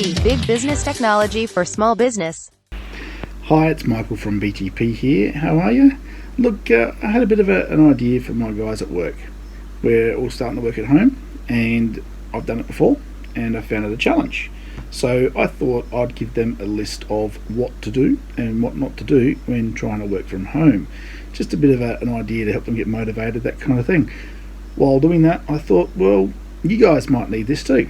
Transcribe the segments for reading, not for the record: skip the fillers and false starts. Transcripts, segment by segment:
BTP, Big Business Technology for Small Business. Hi, it's Michael from BTP here. How are you? Look, I had a bit of an idea for my guys at work. We're all starting to work at home, and I've done it before, and I found it a challenge. So I thought I'd give them a list of what to do and what not to do when trying to work from home. Just a bit of an idea to help them get motivated, that kind of thing. While doing that, I thought, well, you guys might need this too,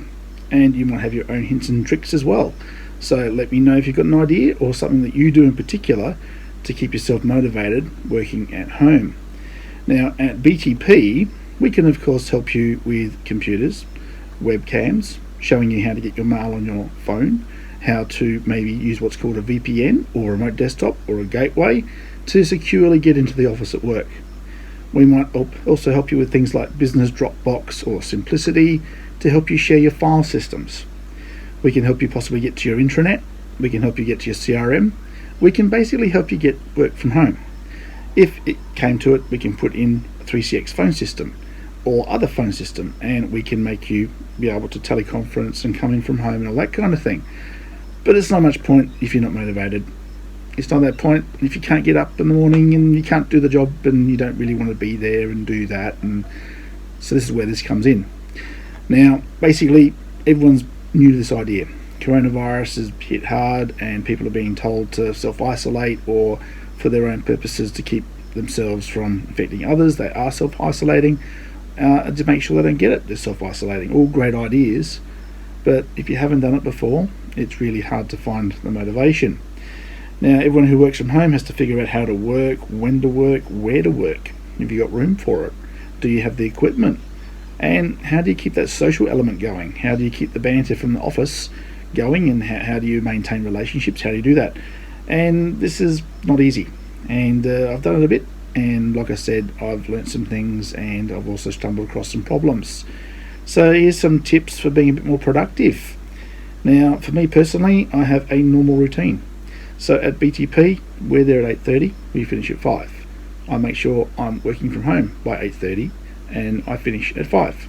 and you might have your own hints and tricks as well. So let me know if you've got an idea or something that you do in particular to keep yourself motivated working at home. Now at BTP, we can of course help you with computers, webcams, showing you how to get your mail on your phone, how to maybe use what's called a VPN or a remote desktop or a gateway to securely get into the office at work. We might also help you with things like Business Dropbox or Simplicity to help you share your file systems. We can help you possibly get to your intranet. We can help you get to your CRM. We can basically help you get work from home. If it came to it, we can put in a 3CX phone system or other phone system, and we can make you be able to teleconference and come in from home and all that kind of thing. But it's not much point if you're not motivated. It's not that point if you can't get up in the morning and you can't do the job and you don't really want to be there and do that. And so this is where this comes in. Now, basically, everyone's new to this idea. Coronavirus has hit hard and people are being told to self-isolate, or for their own purposes to keep themselves from infecting others, they are self-isolating. To make sure they don't get it, they're self-isolating. All great ideas, but if you haven't done it before, it's really hard to find the motivation. Now, everyone who works from home has to figure out how to work, when to work, where to work. Have you got room for it? Do you have the equipment? And how do you keep that social element going? How do you keep the banter from the office going? And how do you maintain relationships? How do you do that? And this is not easy. And I've done it a bit. And like I said, I've learnt some things, and I've also stumbled across some problems. So here's some tips for being a bit more productive. Now, for me personally, I have a normal routine. So at BTP, we're there at 8:30. We finish at 5. I make sure I'm working from home by 8:30. And I finish at 5.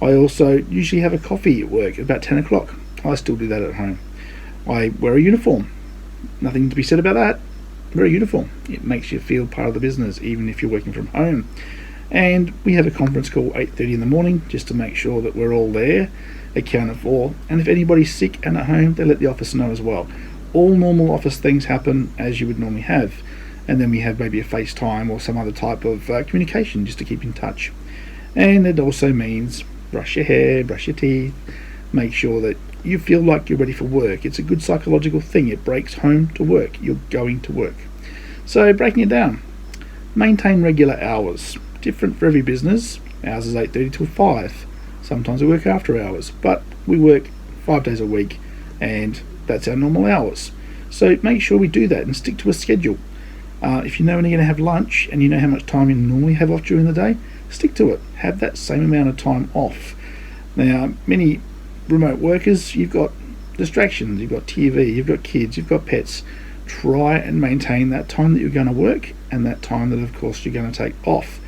I also usually have a coffee at work at about 10 o'clock. I still do that at home. I wear a uniform. Nothing to be said about that. Wear a uniform. It makes you feel part of the business, even if you're working from home. And we have a conference call 8:30 in the morning, just to make sure that we're all there, accounted for. And if anybody's sick and at home, they let the office know as well. All normal office things happen as you would normally have. And then we have maybe a FaceTime or some other type of communication just to keep in touch. And it also means brush your hair, brush your teeth, make sure that you feel like you're ready for work. It's a good psychological thing. It breaks home to work. You're going to work. So breaking it down, maintain regular hours. Different for every business. Ours is 8:30 till 5. Sometimes we work after hours, but we work 5 days a week, and that's our normal hours. So make sure we do that and stick to a schedule. If you know when you're going to have lunch and you know how much time you normally have off during the day, stick to it. Have that same amount of time off. Now, many remote workers, you've got distractions, you've got TV, you've got kids, you've got pets. Try and maintain that time that you're going to work and that time that, of course, you're going to take off.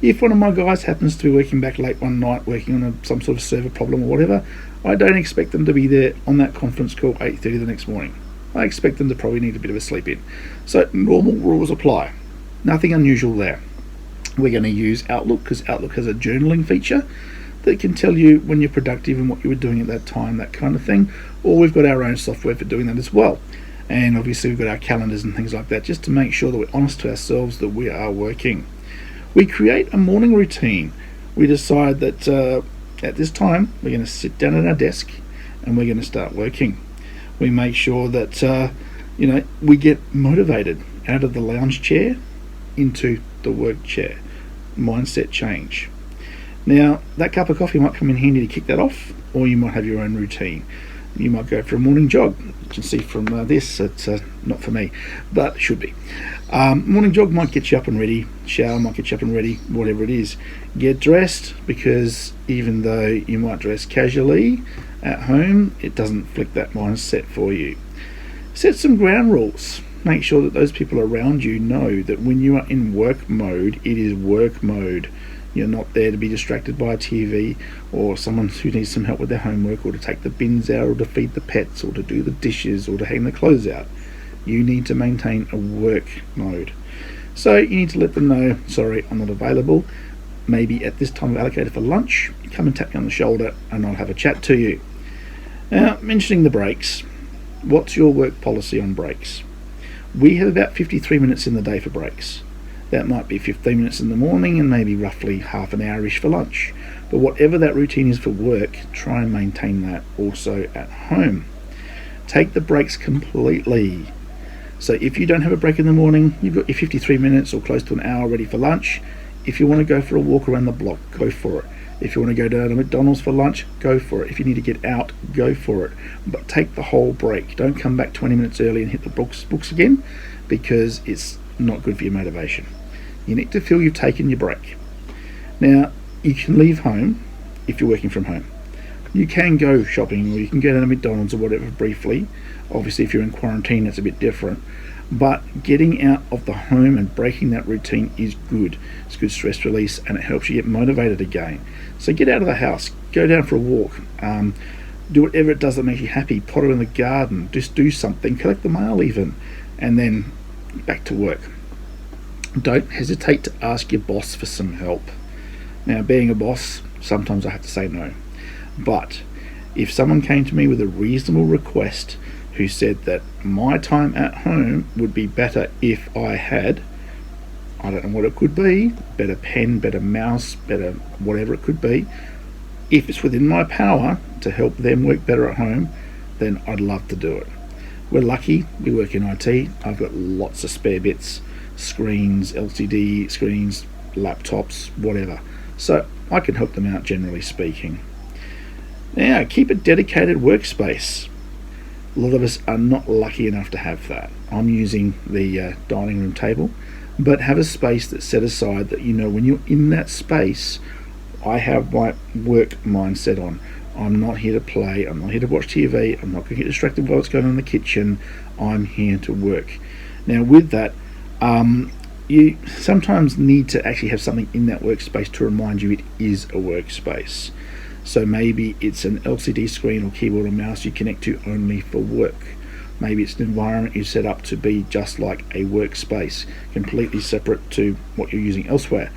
If one of my guys happens to be working back late one night, working on some sort of server problem or whatever, I don't expect them to be there on that conference call 8:30 the next morning. I expect them to probably need a bit of a sleep in. So normal rules apply. Nothing unusual there. We're going to use Outlook, because Outlook has a journaling feature that can tell you when you're productive and what you were doing at that time, that kind of thing. Or we've got our own software for doing that as well. And obviously we've got our calendars and things like that, just to make sure that we're honest to ourselves that we are working. We create a morning routine. We decide that at this time we're going to sit down at our desk and we're going to start working. We make sure that we get motivated out of the lounge chair into the work chair. Mindset change. Now, that cup of coffee might come in handy to kick that off, or you might have your own routine. You might go for a morning jog. You can see from this, it's not for me, but it should be. Morning jog might get you up and ready. Shower might get you up and ready, whatever it is. Get dressed, because even though you might dress casually at home, it doesn't flick that mindset for you. Set some ground rules. Make sure that those people around you know that when you are in work mode, it is work mode. You're not there to be distracted by a TV or someone who needs some help with their homework, or to take the bins out, or to feed the pets, or to do the dishes, or to hang the clothes out. You need to maintain a work mode. So you need to let them know, sorry, I'm not available. Maybe at this time I've allocated for lunch, come and tap me on the shoulder and I'll have a chat to you. Now, mentioning the breaks, what's your work policy on breaks? We have about 53 minutes in the day for breaks. That might be 15 minutes in the morning and maybe roughly half an hour-ish for lunch. But whatever that routine is for work, try and maintain that also at home. Take the breaks completely. So if you don't have a break in the morning, you've got your 53 minutes or close to an hour ready for lunch. If you want to go for a walk around the block, go for it. If you want to go down to McDonald's for lunch, go for it. If you need to get out, go for it. But take the whole break. Don't come back 20 minutes early and hit the books again, because it's not good for your motivation. You need to feel you've taken your break. Now, you can leave home if you're working from home. You can go shopping, or you can go down to McDonald's or whatever briefly. Obviously, if you're in quarantine, that's a bit different. But getting out of the home and breaking that routine is good. It's good stress release, and it helps you get motivated again. So get out of the house, go down for a walk, do whatever it does that makes you happy. Potter in the garden, just do something, collect the mail even, and then back to work. Don't hesitate to ask your boss for some help. Now, being a boss, sometimes I have to say no. But if someone came to me with a reasonable request, who said that my time at home would be better if I had, I don't know what it could be, better pen, better mouse, better whatever it could be, if it's within my power to help them work better at home, then I'd love to do it. We're lucky, we work in IT, I've got lots of spare bits, screens, LCD screens, laptops, whatever. So I can help them out, generally speaking. Now, keep a dedicated workspace. A lot of us are not lucky enough to have that. I'm using the dining room table, but have a space that's set aside that, you know, when you're in that space, I have my work mindset on. I'm not here to play, I'm not here to watch TV, I'm not going to get distracted by what's going on in the kitchen, I'm here to work. Now with that, you sometimes need to actually have something in that workspace to remind you it is a workspace. So maybe it's an LCD screen or keyboard or mouse you connect to only for work. Maybe it's an environment you set up to be just like a workspace, completely separate to what you're using elsewhere.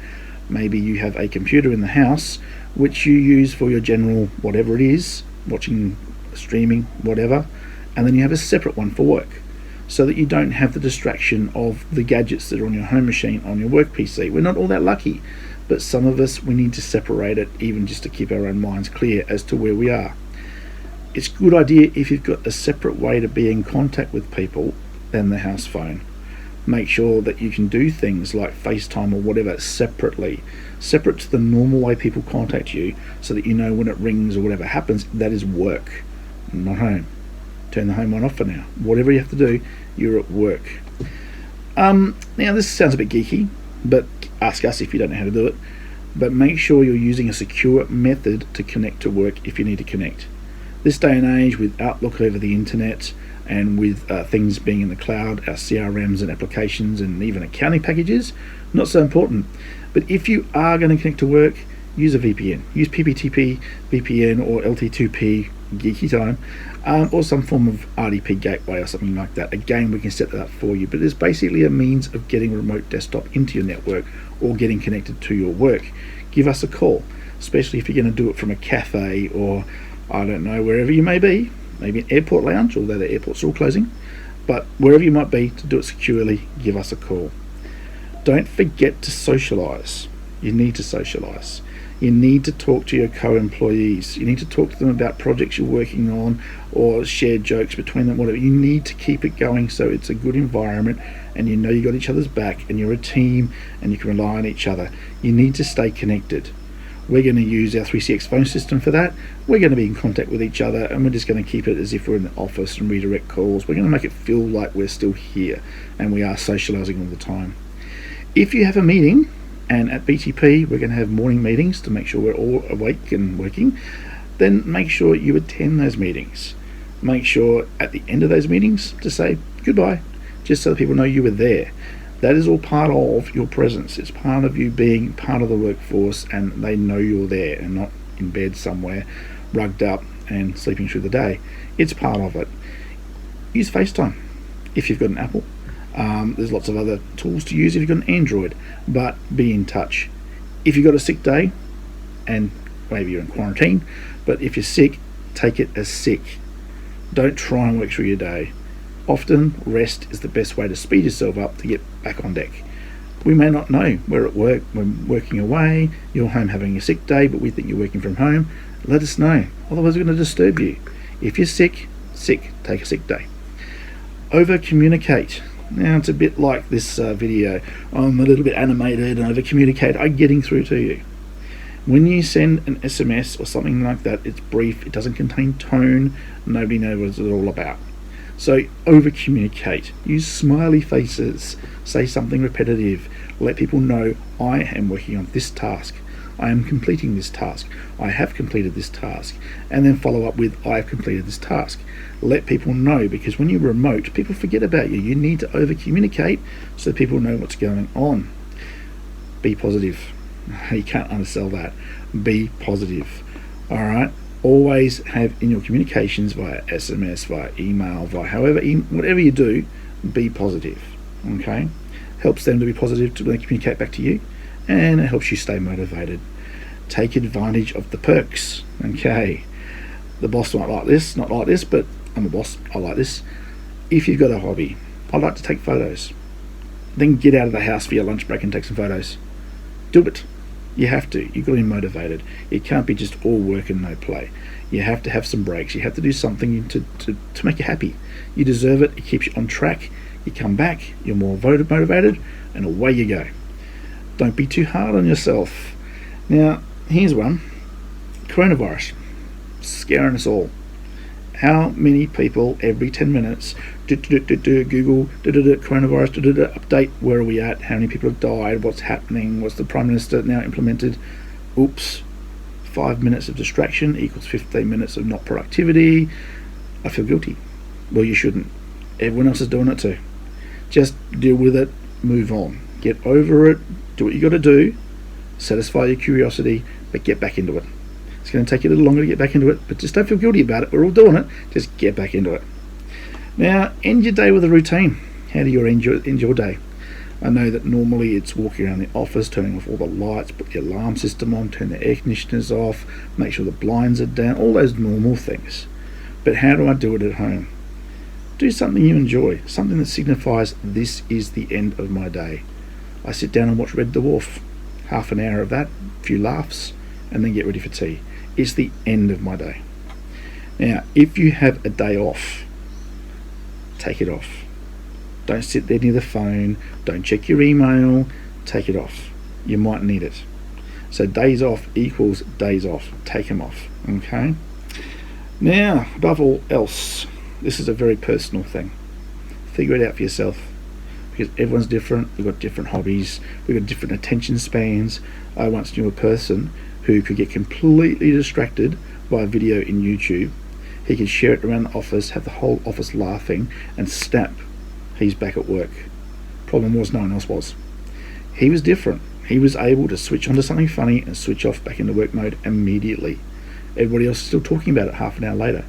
Maybe you have a computer in the house which you use for your general whatever it is, watching, streaming, whatever, and then you have a separate one for work, so that you don't have the distraction of the gadgets that are on your home machine on your work PC. We're not all that lucky, but some of us, we need to separate it, even just to keep our own minds clear as to where we are. It's a good idea if you've got a separate way to be in contact with people than the house phone. Make sure that you can do things like FaceTime or whatever separately, separate to the normal way people contact you, so that you know when it rings or whatever happens, that is work, not home. Turn the home one off for now. Whatever you have to do, you're at work. Now this sounds a bit geeky, but ask us if you don't know how to do it. But make sure you're using a secure method to connect to work if you need to connect. This day and age, with Outlook over the internet, and with things being in the cloud, our CRMs and applications and even accounting packages, not so important. But if you are going to connect to work, use a VPN. Use PPTP, VPN, or LT2P, geeky time, or some form of RDP gateway or something like that. Again, we can set that up for you, but it's basically a means of getting remote desktop into your network or getting connected to your work. Give us a call, especially if you're going to do it from a cafe or, I don't know, wherever you may be, maybe an airport lounge, although the airport's all closing, but wherever you might be, to do it securely, give us a call. Don't forget to socialise. You need to socialise. You need to talk to your co-employees. You need to talk to them about projects you're working on or share jokes between them, whatever. You need to keep it going so it's a good environment and you know you got each other's back and you're a team and you can rely on each other. You need to stay connected. We're going to use our 3CX phone system for that. We're going to be in contact with each other, and we're just going to keep it as if we're in the office and redirect calls. We're going to make it feel like we're still here and we are socialising all the time. If you have a meeting, and at BTP we're going to have morning meetings to make sure we're all awake and working, then make sure you attend those meetings. Make sure at the end of those meetings to say goodbye, just so that people know you were there. That is all part of your presence. It's part of you being part of the workforce, and they know you're there and not in bed somewhere, rugged up and sleeping through the day. It's part of it. Use FaceTime if you've got an Apple. There's lots of other tools to use if you've got an Android, but be in touch. If you've got a sick day, and maybe you're in quarantine, but if you're sick, take it as sick. Don't try and work through your day. Often rest is the best way to speed yourself up to get back on deck. We may not know. We're at work, we're working away, you're home having a sick day, but we think you're working from home. Let us know, otherwise we're going to disturb you. If you're sick, take a sick day. Over communicate. Now it's a bit like this video. I'm a little bit animated and over communicate. I'm getting through to you. When you send an SMS or something like that, it's brief, it doesn't contain tone, nobody knows what it's all about. So over communicate, use smiley faces, say something repetitive, let people know I am working on this task, I am completing this task, I have completed this task, and then follow up with I have completed this task. Let people know, because when you're remote, people forget about you. You need to over communicate so people know what's going on. Be positive. You can't undersell that. Be positive. Alright? Always have in your communications via SMS, via email, via whatever you do, be positive. Okay? Helps them to be positive to communicate back to you, and it helps you stay motivated. Take advantage of the perks. Okay? The boss might like this, not like this, but I'm a boss, I like this. If you've got a hobby, I like to take photos. Then get out of the house for your lunch break and take some photos. Do it. You have to. You've got to be motivated. It can't be just all work and no play. You have to have some breaks. You have to do something to make you happy. You deserve it. It keeps you on track. You come back, you're more motivated, and away you go. Don't be too hard on yourself. Now, here's one. Coronavirus. Scaring us all. How many people every 10 minutes Google coronavirus update, where are we at, how many people have died, what's happening, what's the Prime Minister now implemented? Oops, 5 minutes of distraction equals 15 minutes of not productivity. I feel guilty. Well, you shouldn't. Everyone else is doing it too. Just deal with it, move on, get over it, do what you got to do, satisfy your curiosity, but get back into it. It's going to take you a little longer to get back into it, but just don't feel guilty about it. We're all doing it. Just get back into it. Now, end your day with a routine. How do you end your day? I know that normally it's walking around the office, turning off all the lights, put the alarm system on, turn the air conditioners off, make sure the blinds are down, all those normal things. But how do I do it at home? Do something you enjoy, something that signifies this is the end of my day. I sit down and watch Red Dwarf. Half an hour of that, a few laughs, and then get ready for tea. It's the end of my day. Now, if you have a day off, take it off. Don't sit there near the phone, don't check your email, take it off. You might need it. So days off equals days off. Take them off, okay? Now, above all else, this is a very personal thing. Figure it out for yourself, because everyone's different. We've got different hobbies, we've got different attention spans. I once knew a person who could get completely distracted by a video in YouTube. He could share it around the office, have the whole office laughing, and snap, he's back at work. Problem was, no one else was. He was different. He was able to switch onto something funny and switch off back into work mode immediately. Everybody else is still talking about it half an hour later.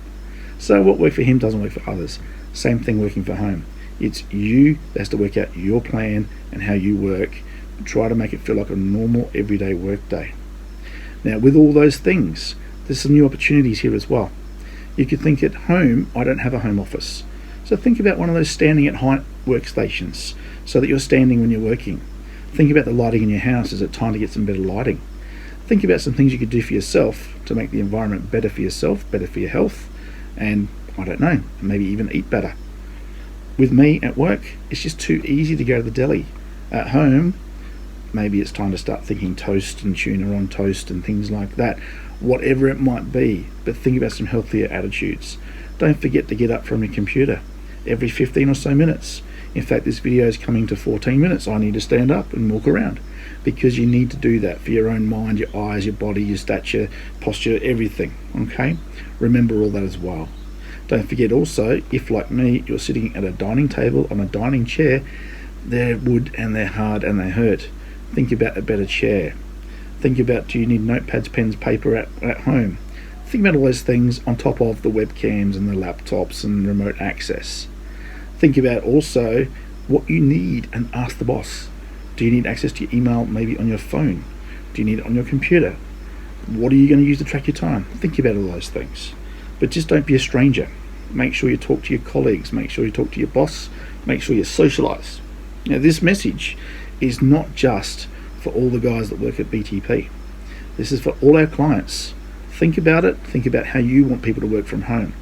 So what worked for him doesn't work for others. Same thing working for home. It's you that has to work out your plan and how you work. Try to make it feel like a normal everyday work day. Now, with all those things, there's some new opportunities here as well. You could think at home, I don't have a home office. So think about one of those standing at height workstations so that you're standing when you're working. Think about the lighting in your house. Is it time to get some better lighting? Think about some things you could do for yourself to make the environment better for yourself, better for your health, and I don't know, maybe even eat better. With me at work, it's just too easy to go to the deli. At home, maybe it's time to start thinking toast and tuna on toast and things like that. Whatever it might be, but think about some healthier attitudes. Don't forget to get up from your computer every 15 or so minutes. In fact, this video is coming to 14 minutes. I need to stand up and walk around, because you need to do that for your own mind, your eyes, your body, your stature, posture, everything. Okay? Remember all that as well. Don't forget also, if like me, you're sitting at a dining table on a dining chair, They're wood and they're hard and they hurt. Think about a better chair. Think about, do you need notepads, pens, paper at home? Think about all those things on top of the webcams and the laptops and remote access. Think about also what you need and ask the boss. Do you need access to your email maybe on your phone? Do you need it on your computer? What are you going to use to track your time? Think about all those things. But just don't be a stranger. Make sure you talk to your colleagues. Make sure you talk to your boss. Make sure you socialise. Now, this message is not just for all the guys that work at BTP. This is for all our clients. Think about it. Think about how you want people to work from home.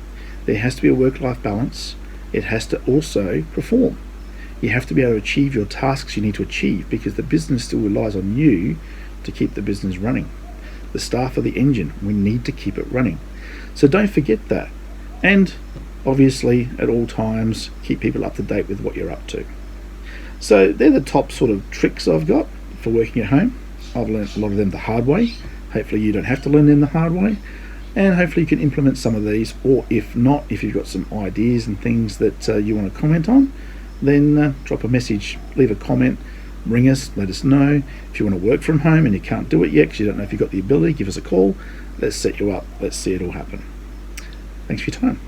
There has to be a work-life balance. It has to also perform. You have to be able to achieve your tasks you need to achieve, because the business still relies on you to keep the business running. The staff are the engine. We need to keep it running. So don't forget that. And obviously, at all times, keep people up to date with what you're up to. So they're the top sort of tricks I've got for working at home. I've learned a lot of them the hard way. Hopefully you don't have to learn them the hard way. And hopefully you can implement some of these, or if not, if you've got some ideas and things that you want to comment on, then drop a message, leave a comment, ring us, let us know. If you want to work from home and you can't do it yet because you don't know if you've got the ability, give us a call. Let's set you up. Let's see it all happen. Thanks for your time.